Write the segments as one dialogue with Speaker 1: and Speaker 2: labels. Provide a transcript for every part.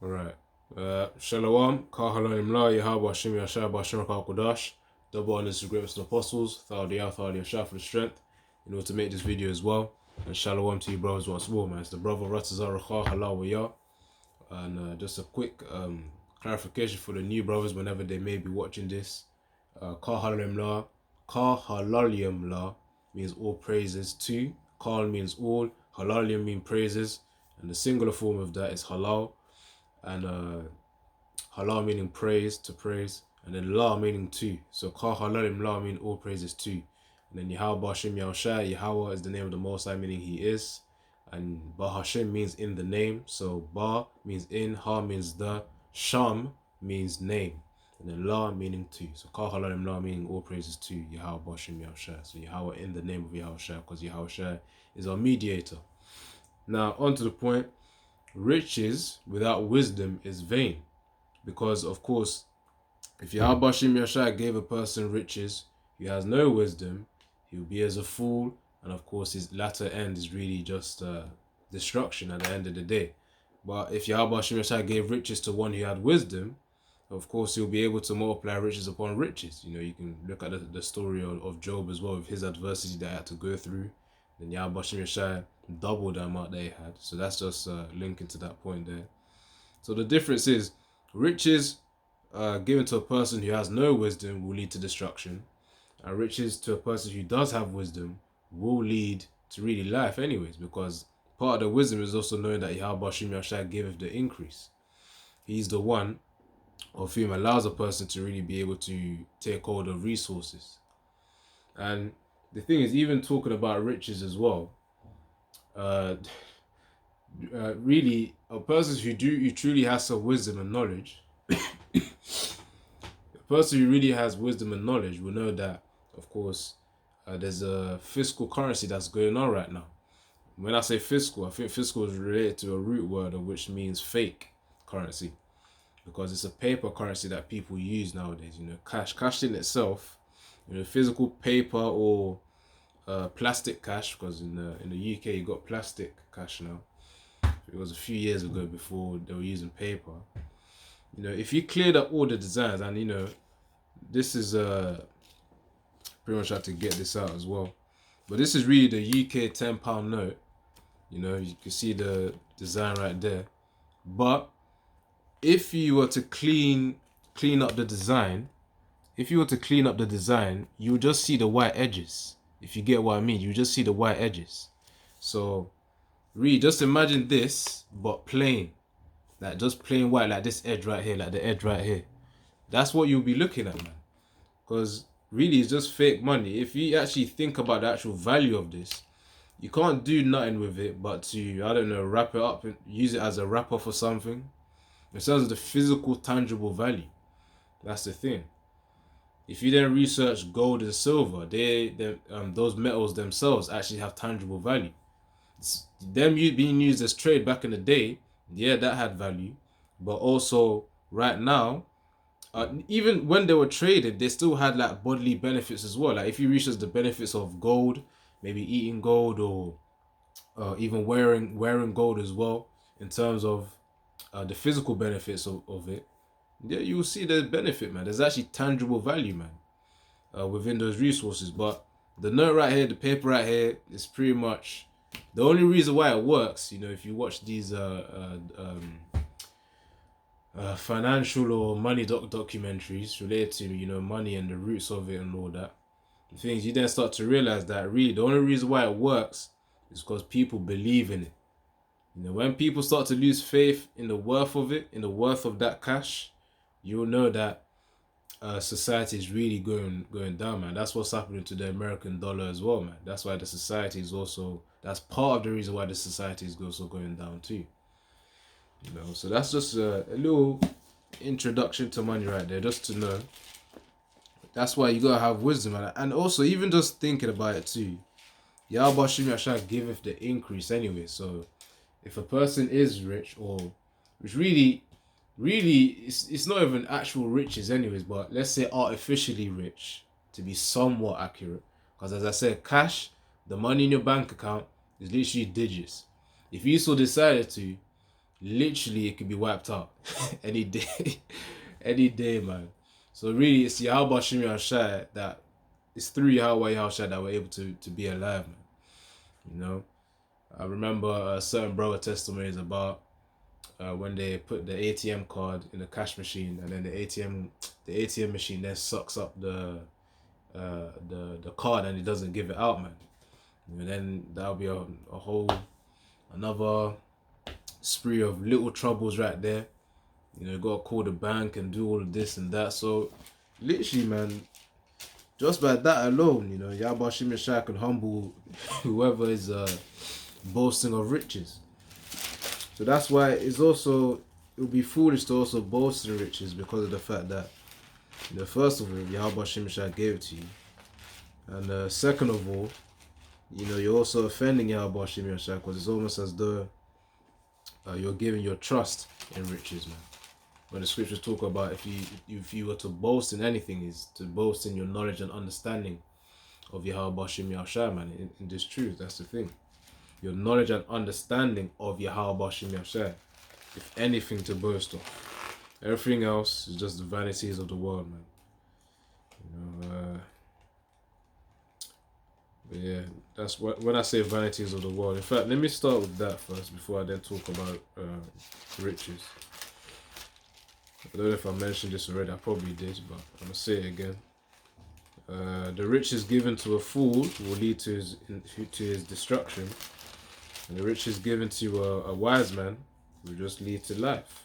Speaker 1: Alright. Shalom, Kah Halonim La, Yahweh Hashem Yashar Bashar Kodash, double honors to greatest of apostles, Thadiyah Yashar for the strength, in order to make this video as well. And Shalom to you brothers once more, man. It's the brother Ratazar Kah Halal Yah. And just a quick clarification for the new brothers whenever they may be watching this. Kah Halonim La, Kah Halalim La means all praises to. Kal means all, Halalim means praises, and the singular form of that is halal. And halal meaning praise, to praise, and then la meaning to. So Kah Halalim La mean all praises to. And then Yahweh Hashem Yahushua, Yahweh is the name of the Most High, meaning He is. And Ba Hashem means in the name. So Ba means in, Ha means the, Sham means name, and then La meaning to. So Kah Halalim La meaning all praises to Yahweh Hashem Yahushua. So Yahweh in the name of Yahushua, because Yahushua is our mediator. Now on to the point. Riches without wisdom is vain, because of course if Yahweh Hashem Yashar gave a person riches, he has no wisdom, he will be as a fool, and of course his latter end is really just destruction at the end of the day. But if Yahweh Hashem Yashar gave riches to one who had wisdom, of course he'll be able to multiply riches upon riches. You know, you can look at the story of Job as well, with his adversity that he had to go through. Then Yahweh Hashem Yashar double the amount they had. So that's just linking to that point there. So the difference is riches given to a person who has no wisdom will lead to destruction, and riches to a person who does have wisdom will lead to really life anyways, because part of the wisdom is also knowing that Yahweh Hashem Yashar giveth the increase. He's the one of whom allows a person to really be able to take hold of resources. And the thing is, even talking about riches as well, really a person who truly has some wisdom and knowledge, a person who really has wisdom and knowledge will know that, of course, there's a fiscal currency that's going on right now. When I say fiscal, I think fiscal is related to a root word of which means fake currency, because it's a paper currency that people use nowadays. You know, cash in itself, you know, physical paper or plastic cash, because in the UK you got plastic cash now. It was a few years ago before they were using paper. You know, if you cleared up all the designs, and you know, this is pretty much had to get this out as well. But this is really the UK £10 note. You know, you can see the design right there. But if you were to clean up the design, you would just see the white edges. If you get what I mean, you just see the white edges. So really just imagine this, but plain. Like just plain white, like this edge right here, like the edge right here. That's what you'll be looking at, man. Because really it's just fake money. If you actually think about the actual value of this, you can't do nothing with it but to, I don't know, wrap it up and use it as a wrapper for something. In terms of the physical, tangible value. That's the thing. If you then research gold and silver, those metals themselves actually have tangible value. Them being used as trade back in the day, yeah, that had value. But also right now, even when they were traded, they still had like bodily benefits as well. Like if you research the benefits of gold, maybe eating gold or even wearing gold as well, in terms of the physical benefits of it, yeah, you will see the benefit, man. There's actually tangible value, man, within those resources. But the note right here, the paper right here, is pretty much the only reason why it works. You know, if you watch these financial or money documentaries related to, you know, money and the roots of it and all that, the things you then start to realize that really the only reason why it works is because people believe in it. You know, when people start to lose faith in the worth of it, in the worth of that cash, you'll know that society is really going down, man. That's what's happening to the American dollar as well, man. That's why the society is also, that's part of the reason why the society is also going down too. You know, so that's just a little introduction to money right there, just to know. That's why you gotta have wisdom, man. And also, even just thinking about it too, Yahweh Hashem Yashar giveth the increase anyway. So if a person is rich, or which really it's not even actual riches anyways, but let's say artificially rich to be somewhat accurate, because as I said, cash, the money in your bank account, is literally digits. If you so decided to literally it could be wiped out any day, any day, man. So really, it's Yahweh Shimi Shai that it's through Yahweh Shai that we're able to be alive, man. You know, I remember a certain brother testimonies about when they put the ATM card in the cash machine, and then the ATM machine then sucks up the card and it doesn't give it out, man. And then that'll be a whole another spree of little troubles right there. You know, you gotta call the bank and do all of this and that. So literally, man, just by that alone, you know, Yahweh Shai can humble whoever is boasting of riches. So that's why it would be foolish to also boast in riches, because of the fact that, you know, first of all, Yahweh Shai gave it to you, and second of all, you know, you're also offending Yahweh Shai, because it's almost as though you're giving your trust in riches, man. When the scriptures talk about if you were to boast in anything, is to boast in your knowledge and understanding of Yahweh Shai, man, in this truth. That's the thing. Your knowledge and understanding of Yahweh Shai. If anything to boast of. Everything else is just the vanities of the world, man. You know, but yeah, that's what when I say vanities of the world. In fact, let me start with that first before I then talk about riches. I don't know if I mentioned this already. I probably did, but I'm gonna say it again. The riches given to a fool will lead to his destruction, and the riches given to a wise man will just lead to life.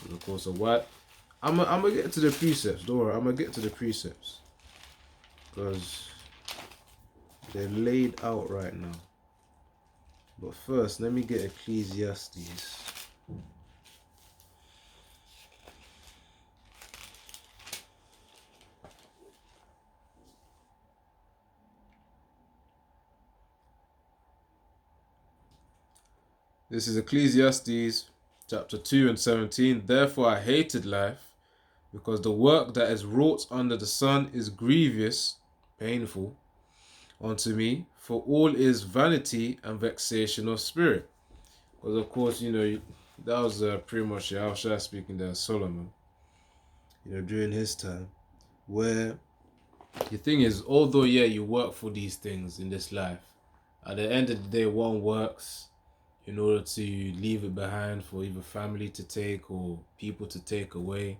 Speaker 1: And of course, I'm gonna get to the precepts. Don't worry, I'm gonna get to the precepts because they're laid out right now. But first, let me get Ecclesiastes. This is Ecclesiastes chapter 2 and 17. Therefore I hated life, because the work that is wrought under the sun is grievous, painful unto me, for all is vanity and vexation of spirit. Because of course, you know, that was pretty much Yahushua speaking there, Solomon, you know, during his time, where the thing is, although yeah, you work for these things in this life, at the end of the day, one works in order to leave it behind for either family to take or people to take away.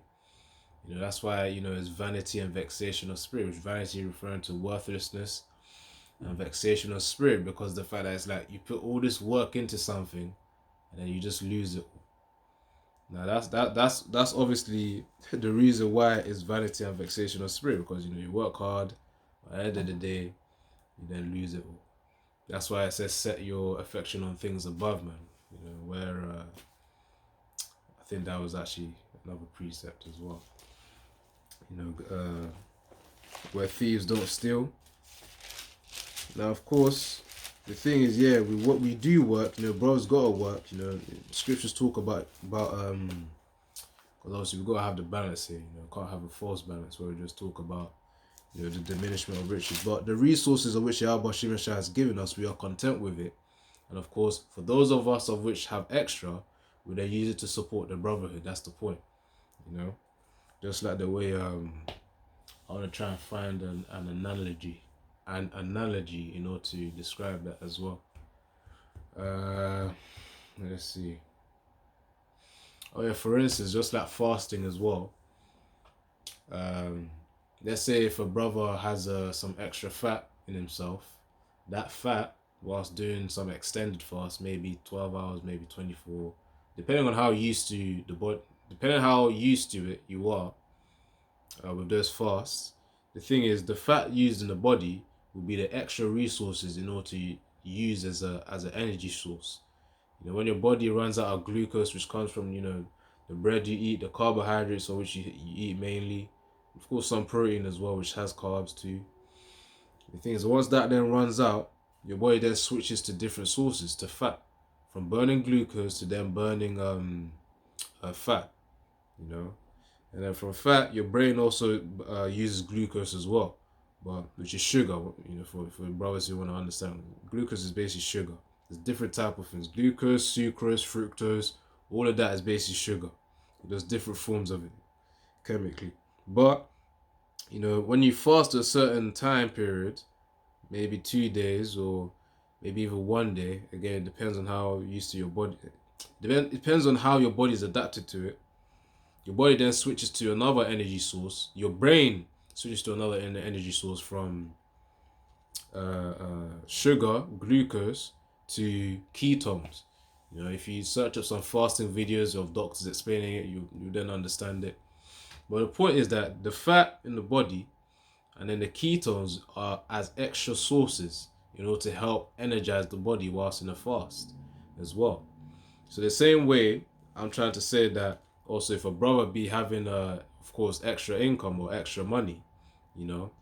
Speaker 1: You know, that's why, you know, it's vanity and vexation of spirit, which vanity referring to worthlessness, and vexation of spirit, because the fact that it's like you put all this work into something and then you just lose it. Now that's obviously the reason why it's vanity and vexation of spirit, because, you know, you work hard, but at the end of the day, you then lose it all. That's why it says set your affection on things above, man. You know, where I think that was actually another precept as well. You know, where thieves don't steal. Now, of course, the thing is, yeah, what we do work, you know, bro's gotta work. You know, scriptures talk about because obviously we gotta have the balance here. You know, can't have a false balance where we just talk about, you know, the diminishment of riches. But the resources of which Yahweh Shai has given us, we are content with it. And of course, for those of us of which have extra, we then use it to support the brotherhood. That's the point, you know. Just like the way I want to try and find an analogy, in order to describe that as well. Let's see. Oh yeah, for instance, just like fasting as well. Let's say if a brother has some extra fat in himself, that fat, whilst doing some extended fast, maybe 12 hours, maybe 24, depending on how used to the body, depending on how used to it you are with those fasts, the thing is, the fat used in the body will be the extra resources in order to use as an energy source. You know, when your body runs out of glucose, which comes from, you know, the bread you eat, the carbohydrates, or which you eat mainly, of course some protein as well, which has carbs too. The thing is, once that then runs out, your body then switches to different sources, to fat, from burning glucose to then burning fat, you know. And then from fat, your brain also uses glucose as well, but which is sugar. You know, for brothers who want to understand, glucose is basically sugar. There's different type of things: glucose, sucrose, fructose, All of that is basically sugar. There's different forms of it chemically. But, you know, when you fast a certain time period, maybe 2 days or maybe even one day, again, it depends on how used to your body. It depends on how your body is adapted to it. Your body then switches to another energy source. Your brain switches to another energy source from sugar, glucose, to ketones. You know, if you search up some fasting videos of doctors explaining it, you then understand it. But the point is that the fat in the body and then the ketones are as extra sources in order to help energize the body whilst in a fast as well. So the same way, I'm trying to say that also if a brother be having of course extra income or extra money, you know,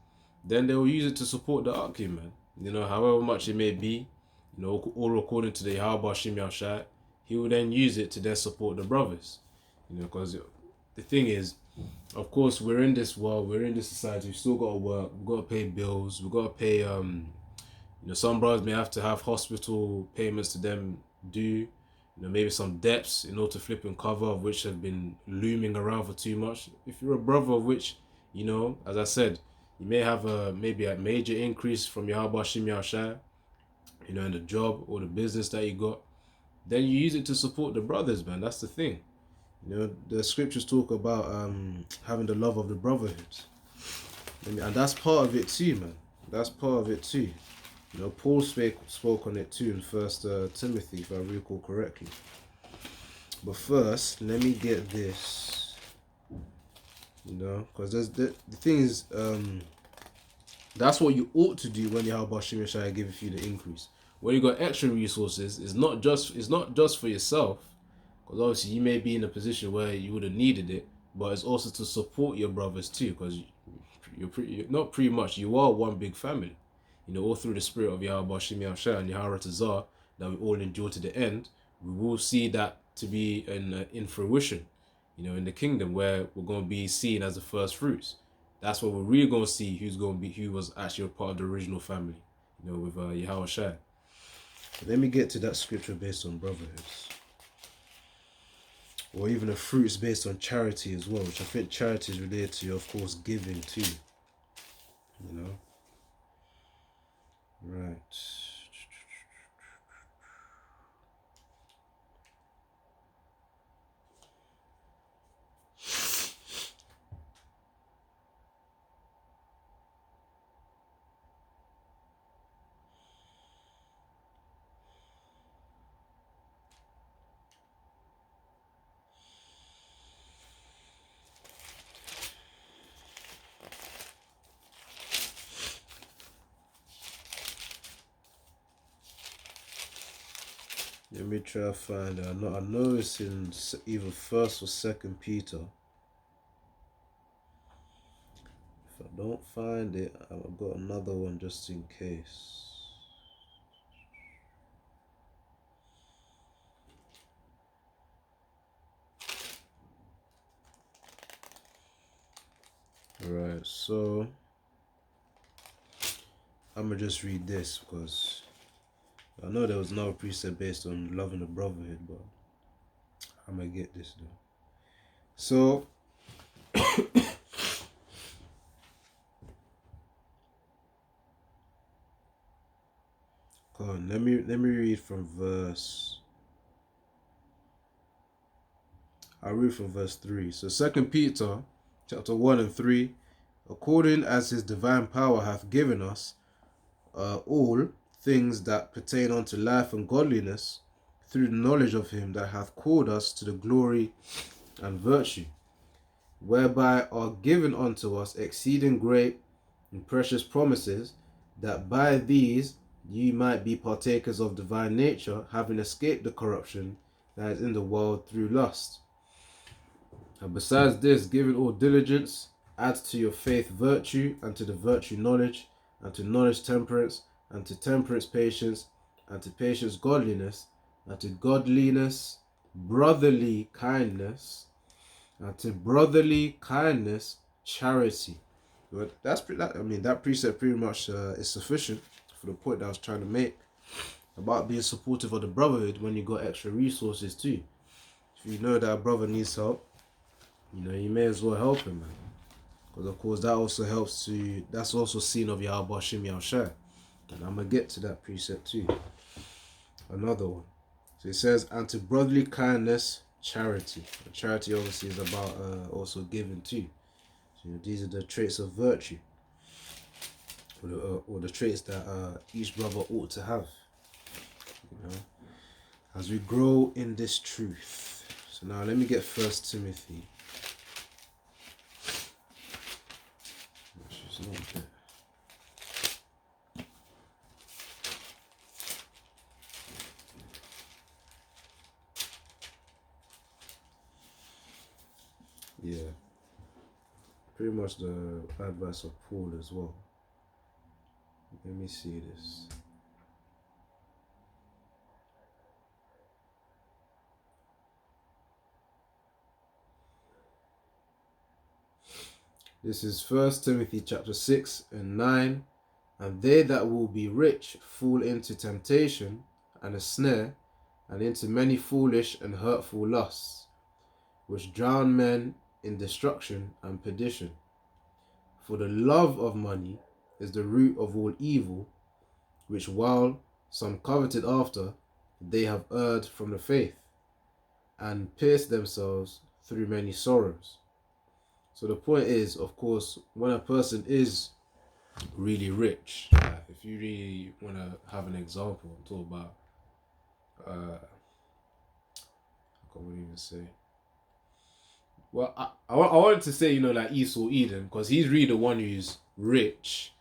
Speaker 1: then they will use it to support the Akim, man. You know, however much it may be, you know, all according to the Yahweh Shim Yashai, he will then use it to then support the brothers. You know, because the thing is, of course, we're in this world, we're in this society, we've still got to work, we've got to pay bills, we've got to pay, you know, some brothers may have to have hospital payments to them due, you know, maybe some debts in order to flip and cover, of which have been looming around for too much. If you're a brother of which, you know, as I said, you may have maybe a major increase from your Yahweh Shim Yashai, you know, in the job or the business that you got, then you use it to support the brothers, man. That's the thing. You know, the scriptures talk about having the love of the brotherhood. And that's part of it too, man. That's part of it too. You know, Paul spoke on it too in First Timothy, if I recall correctly. But first, let me get this. You know, because there's the thing is, that's what you ought to do when Yahweh Shim Yashai gives you the increase. When you got extra resources, it's not just for yourself, because obviously you may be in a position where you would have needed it, but it's also to support your brothers too, because you're not pretty much, you are one big family. You know, all through the spirit of Yahweh Shim Yashai and Yahweh Tazar that we all endure to the end, we will see that to be in fruition, you know, in the kingdom where we're going to be seen as the first fruits. That's what we're really going to see who was actually a part of the original family, you know, with Yahweh Shai. Let me get to that scripture based on brotherhoods. Or even the fruits based on charity as well, which I think charity is related to, of course, giving too. You know? Right. Let me try to find it. I know it's in either 1st or 2nd Peter. If I don't find it, I've got another one just in case. Alright, so I'm gonna just read this because I know there was no precept based on loving the brotherhood, but I'm gonna get this though. So come on, let me read from verse. I'll read from verse 3. So 2nd Peter chapter 1 and 3, according as his divine power hath given us all things that pertain unto life and godliness, through the knowledge of him that hath called us to the glory and virtue, whereby are given unto us exceeding great and precious promises, that by these ye might be partakers of divine nature, having escaped the corruption that is in the world through lust. And besides this, giving all diligence, add to your faith virtue, and to the virtue knowledge, and to knowledge temperance, and to temperance patience, and to patience godliness, and to godliness brotherly kindness, and to brotherly kindness charity. But that precept pretty much is sufficient for the point that I was trying to make about being supportive of the brotherhood when you got extra resources too. if you know that a brother needs help, you may as well help him, man. Because of course that also helps to, that's also seen of Yahweh Hashem Yahushua. And I'm going to get to that precept too. Another one. So it says, and to brotherly kindness, charity. And charity obviously is about also giving too. So these are the traits of virtue. Or the traits that each brother ought to have. As we grow in this truth. So now let me get 1 Timothy. It's not there. Yeah, pretty much the advice of Paul as well. Let me see this. This is 1 Timothy chapter 6 and 9. And they that will be rich fall into temptation and a snare, and into many foolish and hurtful lusts, which drown men in destruction and perdition. For the love of money is the root of all evil, which while some coveted after, they have erred from the faith, and pierced themselves through many sorrows. So the point is, of course, when a person is really rich, if you really want to have an example, talk about, I can't even say. Well, I wanted to say, like Esau Eden, because he's really the one who's rich,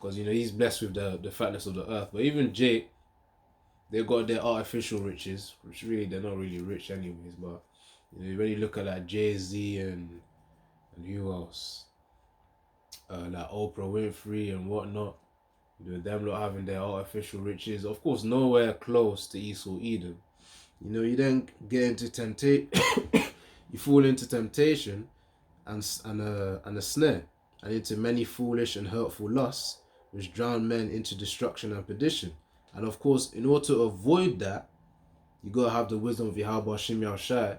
Speaker 1: because, he's blessed with the fatness of the earth. But even Jake, they've got their artificial riches, which really, they're not really rich anyways. But, when you look at like Jay-Z and who else? Like Oprah Winfrey and whatnot, them lot having their artificial riches. Of course, nowhere close to Esau Eden. You then get into temptation. You fall into temptation and a snare, and into many foolish and hurtful lusts, which drown men into destruction and perdition. And of course, in order to avoid that, you gotta have the wisdom of Yahweh Hashem Yahushua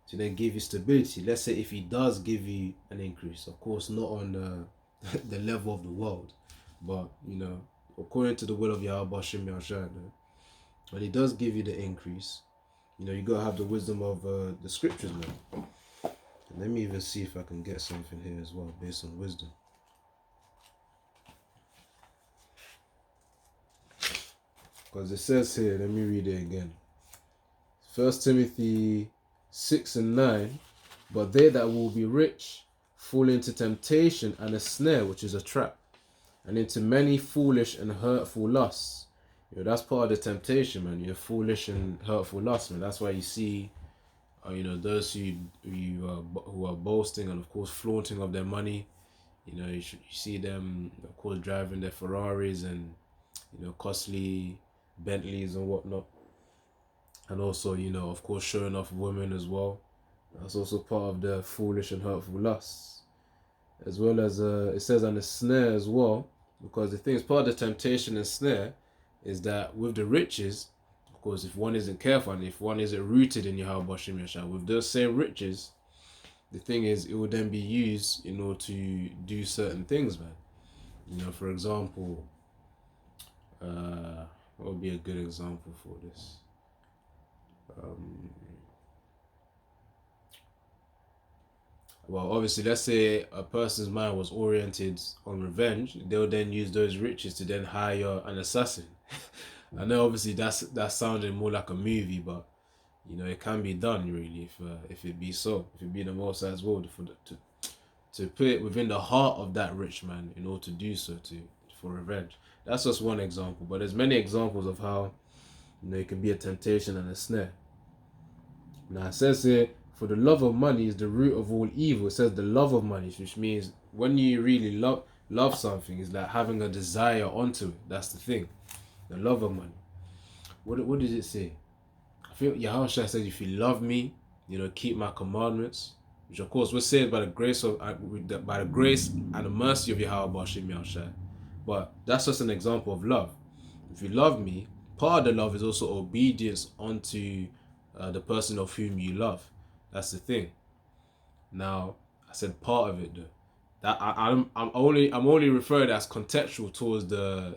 Speaker 1: to then give you stability. Let's say if he does give you an increase, of course not on the level of the world, but according to the will of Yahweh Hashem Yahushua, when he does give you the increase, you gotta have the wisdom of the scriptures, man. And let me even see if I can get something here as well based on wisdom. Because it says here, let me read it again. 1 Timothy 6 and 9. But they that will be rich fall into temptation and a snare, which is a trap, and into many foolish and hurtful lusts. That's part of the temptation, man. Foolish and hurtful lusts, man. That's why you see, those who are boasting and of course flaunting of their money. You see them, of course, driving their Ferraris and costly Bentleys and whatnot, and also of course showing off women as well. That's also part of the foolish and hurtful lusts, as well as it says on the snare as well, because the thing is, part of the temptation and snare is that with the riches, of course, if one isn't careful and if one isn't rooted in Yahweh Hashem Yahushua, with those same riches, the thing is, it will then be used in order to do certain things, man. For example, what would be a good example for this? Well, obviously, let's say a person's mind was oriented on revenge, they'll then use those riches to then hire an assassin. I know, obviously, that's sounding more like a movie, but it can be done really if it be so, if it be the Most High's will to put it within the heart of that rich man in order to do so for revenge. That's just one example, but there's many examples of how it can be a temptation and a snare. Now it says here, for the love of money is the root of all evil. It says the love of money, which means when you really love something, is like having a desire onto it. That's the thing. The love of money. What did it say? I feel Yahushua said, if you love me, keep my commandments, which of course we're saved by the grace and the mercy of Yahweh Hashem Yahushua. But that's just an example of love. If you love me, part of the love is also obedience unto the person of whom you love. That's the thing. Now, I said part of it though. That I'm only referring as contextual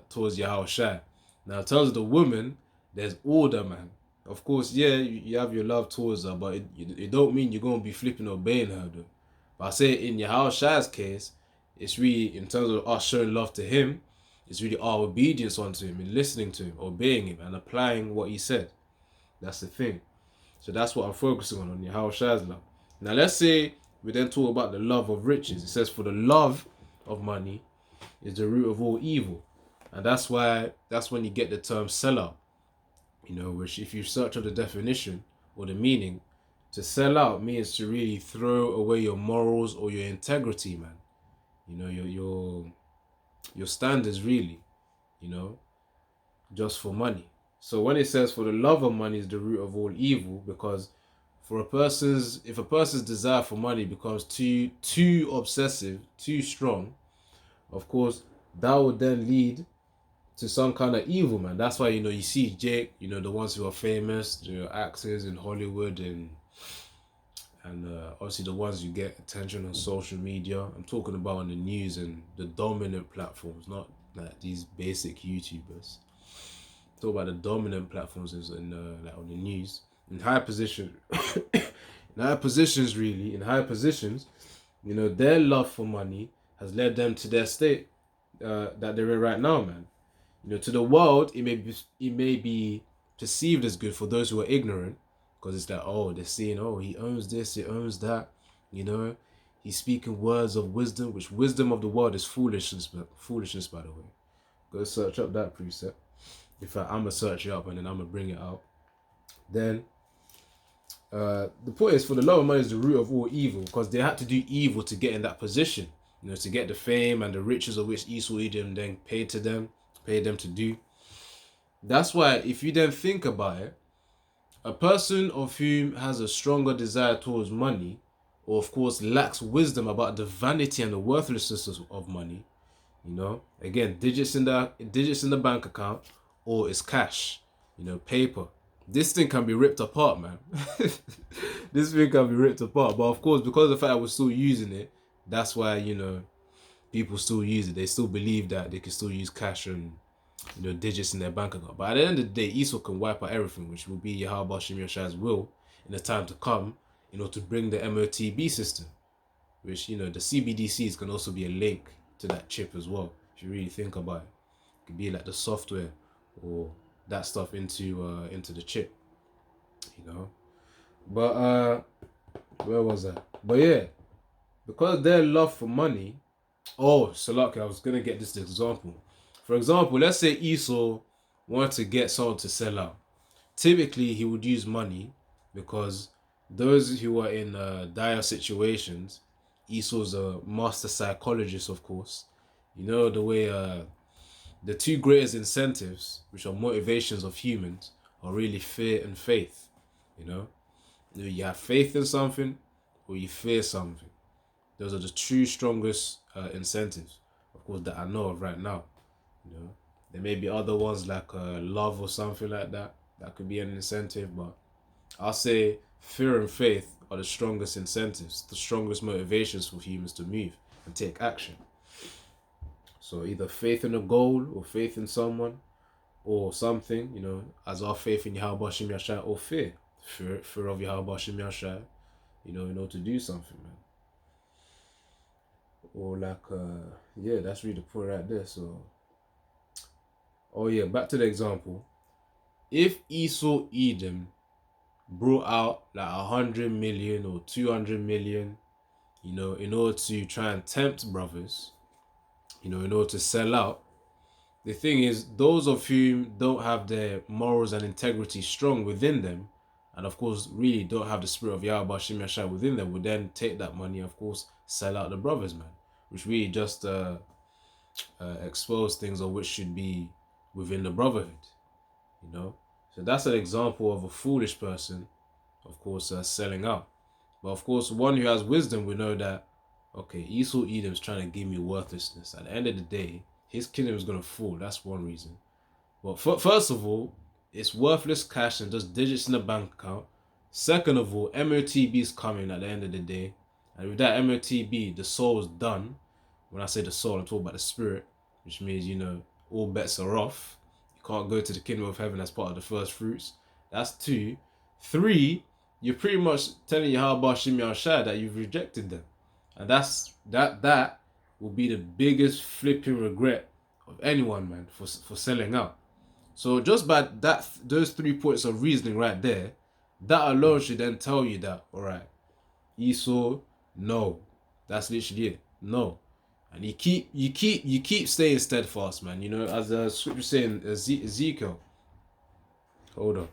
Speaker 1: towards Yahweh Shai. Now, in terms of the woman, there's order, man. Of course, yeah, you have your love towards her, but it don't mean you're gonna be flipping obeying her though. But I say in Yahweh Shai's case, it's really in terms of us showing love to him, it's really our obedience unto him and listening to him, obeying him, and applying what he said. That's the thing. So that's what I'm focusing on Yahweh Shai's love. Now let's say we then talk about the love of riches. It says, for the love of money is the root of all evil. And that's when you get the term sellout. Which if you search up the definition or the meaning, to sell out means to really throw away your morals or your integrity, man. Your standards really, just for money. So when it says for the love of money is the root of all evil, because if a person's desire for money becomes too obsessive, too strong, of course, that would then lead to some kind of evil, man. That's why, you see Jake, the ones who are famous, actors in Hollywood and obviously the ones who get attention on social media. I'm talking about on the news and the dominant platforms, not like these basic YouTubers. Talk about the dominant platforms in like on the news. In high positions, their love for money has led them to their state that they're in right now, man. To the world, it may be perceived as good for those who are ignorant, because it's like, oh, they're seeing, oh, he owns this, he owns that, he's speaking words of wisdom, which wisdom of the world is foolishness, by the way. Go search up that precept. In fact, I'm gonna search it up and then I'm gonna bring it out. Then the point is, for the love of money is the root of all evil, because they had to do evil to get in that position, to get the fame and the riches of which Esau Edom then paid them to do. That's why, if you then think about it, a person of whom has a stronger desire towards money, or of course lacks wisdom about the vanity and the worthlessness of money, again, digits in the bank account, or it's cash, paper. This thing can be ripped apart, man. This thing can be ripped apart. But of course, because of the fact that we're still using it, that's why, people still use it. They still believe that they can still use cash and, digits in their bank account. But at the end of the day, Esau can wipe out everything, which will be Yahweh Shem Yashai's will in the time to come, to bring the MOTB system, which, the CBDCs can also be a link to that chip as well. If you really think about it, it could be like the software or that stuff into the chip, But where was that? But yeah, because their love for money. Oh, Salaki, I was gonna get this example. For example, let's say Esau wanted to get someone to sell out. Typically, he would use money, because those who are in dire situations, Esau's a master psychologist, of course. The way the two greatest incentives, which are motivations of humans, are really fear and faith. You have faith in something or you fear something. Those are the two strongest incentives, of course, that I know of right now. There may be other ones like love or something like that. That could be an incentive, but I'll say fear and faith are the strongest incentives, the strongest motivations for humans to move and take action. So either faith in a goal or faith in someone or something, as our faith in Yahweh Shem Yashai, or fear of Yahweh Shem Yashai, in order to do something, man. Or like, yeah, that's really the point right there. So, oh yeah, back to the example. If Esau Edom brought out like 100 million or 200 million, in order to try and tempt brothers, in order to sell out, the thing is, those of whom don't have their morals and integrity strong within them, and of course really don't have the spirit of Yahweh Shem Yashai within them, would then take that money, of course, sell out the brothers, man. Which really just expose things of which should be within the brotherhood, So that's an example of a foolish person, of course, selling out. But of course, one who has wisdom will know that, okay, Esau Edom's trying to give me worthlessness. At the end of the day, his kingdom is going to fall. That's one reason. But first of all, it's worthless cash and just digits in the bank account. Second of all, MOTB is coming at the end of the day. And with that MOTB, the soul is done. When I say the soul, I'm talking about the spirit, which means, you know, all bets are off. You can't go to the kingdom of heaven as part of the first fruits. That's 2. 3, you're pretty much telling Yahweh Shem Yahshua that you've rejected them. And that will be the biggest flipping regret of anyone, man, for selling out. So just by those 3 points of reasoning right there, that alone should then tell you that, all right, Esau, no. That's literally it. No. And you keep staying steadfast, man. You know, as the scripture saying Ezekiel. Hold on.